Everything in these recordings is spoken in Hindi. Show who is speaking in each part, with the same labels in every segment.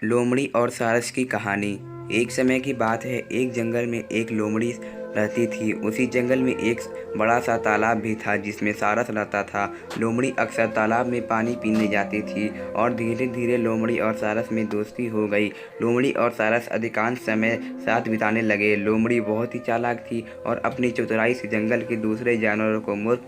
Speaker 1: लोमड़ी और सारस की कहानी। एक समय की बात है, एक जंगल में एक लोमड़ी रहती थी। उसी जंगल में एक बड़ा सा तालाब भी था जिसमें सारस रहता था। लोमड़ी अक्सर तालाब में पानी पीने जाती थी और धीरे धीरे लोमड़ी और सारस में दोस्ती हो गई। लोमड़ी और सारस अधिकांश समय साथ बिताने लगे। लोमड़ी बहुत ही चालाक थी और अपनी चतुराई से जंगल के दूसरे जानवरों को मूर्ख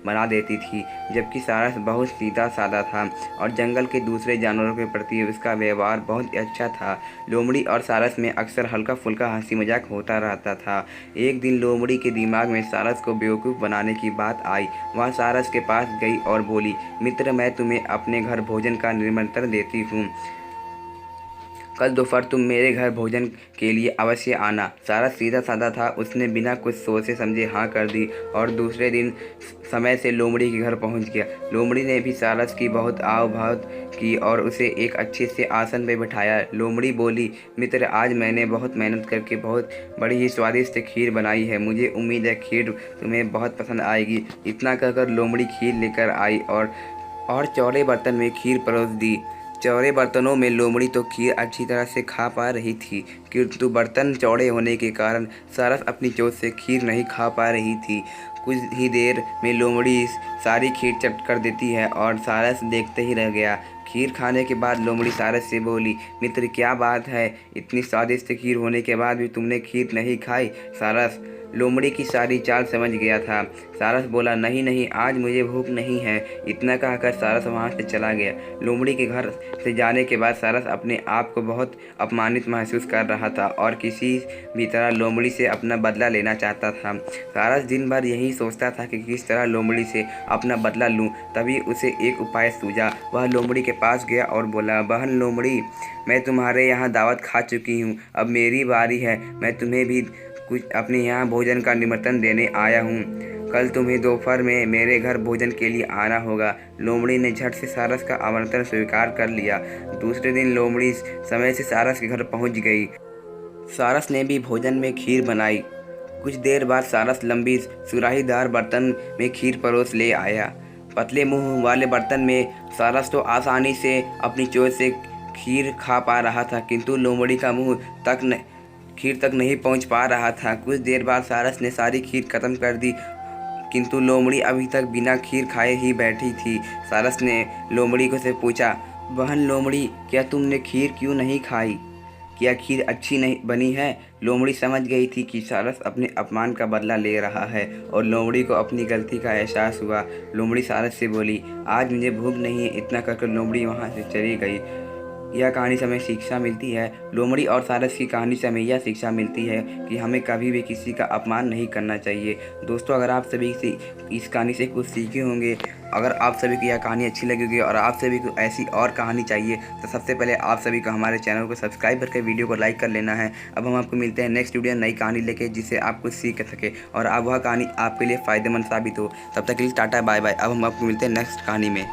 Speaker 1: बना देती थी, जबकि सारस बहुत सीधा साधा था और जंगल के दूसरे जानवरों के प्रति उसका व्यवहार बहुत अच्छा था। लोमड़ी और सारस में अक्सर हल्का फुल्का हंसी मजाक होता रहता था। एक दिन लोमड़ी के दिमाग में सारस को बेवकूफ़ बनाने की बात आई। वह सारस के पास गई और बोली, मित्र, मैं तुम्हें अपने घर भोजन का निमंत्रण देती हूँ। कल दोपहर तुम मेरे घर भोजन के लिए अवश्य आना। सारस सीधा साधा था, उसने बिना कुछ सोचे समझे हाँ कर दी और दूसरे दिन समय से लोमड़ी के घर पहुंच गया। लोमड़ी ने भी सारस की बहुत आव भाव की और उसे एक अच्छे से आसन पर बैठाया। लोमड़ी बोली, मित्र, आज मैंने बहुत मेहनत करके बहुत बड़ी ही स्वादिष्ट खीर बनाई है। मुझे उम्मीद है खीर तुम्हें बहुत पसंद आएगी। इतना कहकर लोमड़ी खीर लेकर आई और चौड़े बर्तन में खीर परोस दी। चौड़े बर्तनों में लोमड़ी तो खीर अच्छी तरह से खा पा रही थी, किंतु बर्तन चौड़े होने के कारण सारस अपनी चोट से खीर नहीं खा पा रही थी। कुछ ही देर में लोमड़ी सारी खीर चट कर देती है और सारस देखते ही रह गया। खीर खाने के बाद लोमड़ी सारस से बोली, मित्र, क्या बात है, इतनी स्वादिष्ट खीर होने के बाद भी तुमने खीर नहीं खाई? सारस लोमड़ी की सारी चाल समझ गया था। सारस बोला, नहीं नहीं, आज मुझे भूख नहीं है। इतना कहकर सारस वहाँ से चला गया। लोमड़ी के घर से जाने के बाद सारस अपने आप को बहुत अपमानित महसूस कर रहा था और किसी भी तरह लोमड़ी से अपना बदला लेना चाहता था। सारस दिन भर यही सोचता था कि किस तरह लोमड़ी से अपना बदला लूँ। तभी उसे एक उपाय सूझा। वह लोमड़ी के पास गया और बोला, बहन लोमड़ी, मैं तुम्हारे यहाँ दावत खा चुकी हूँ, अब मेरी बारी है। मैं तुम्हें भी कुछ अपने यहाँ भोजन का निमंत्रण देने आया हूँ। कल तुम्हें दोपहर में मेरे घर भोजन के लिए आना होगा। लोमड़ी ने झट से सारस का आमंत्रण स्वीकार कर लिया। दूसरे दिन लोमड़ी समय से सारस के घर पहुँच गई। सारस ने भी भोजन में खीर बनाई। कुछ देर बाद सारस लंबी सुराहीदार बर्तन में खीर परोस ले आया। पतले मुंह वाले बर्तन में सारस तो आसानी से अपनी चोट से खीर खा पा रहा था, किंतु लोमड़ी का मुंह खीर तक नहीं पहुंच पा रहा था। कुछ देर बाद सारस ने सारी खीर खत्म कर दी, किंतु लोमड़ी अभी तक बिना खीर खाए ही बैठी थी। सारस ने लोमड़ी को से पूछा, बहन लोमड़ी, क्या तुमने खीर क्यों नहीं खाई? क्या खीर अच्छी नहीं बनी है? लोमड़ी समझ गई थी कि सारस अपने अपमान का बदला ले रहा है और लोमड़ी को अपनी गलती का एहसास हुआ। लोमड़ी सारस से बोली, आज मुझे भूख नहीं है। इतना कहकर लोमड़ी वहाँ से चली गई। यह कहानी से हमें शिक्षा मिलती है। लोमड़ी और सारस की कहानी से हमें यह शिक्षा मिलती है कि हमें कभी भी किसी का अपमान नहीं करना चाहिए। दोस्तों, अगर आप सभी से इस कहानी से कुछ सीखे होंगे, अगर आप सभी को यह कहानी अच्छी लगी होगी और आप सभी को ऐसी और कहानी चाहिए, तो सबसे पहले आप सभी को हमारे चैनल को सब्सक्राइब करके वीडियो को लाइक कर लेना है। अब हम आपको मिलते हैं नेक्स्ट वीडियो नई कहानी लेके, जिससे आप कुछ सीख सके और अब वह कहानी आपके लिए फ़ायदेमंद साबित हो। तब तक के लिए टाटा बाय बाय। अब हम आपको मिलते हैं नेक्स्ट कहानी में।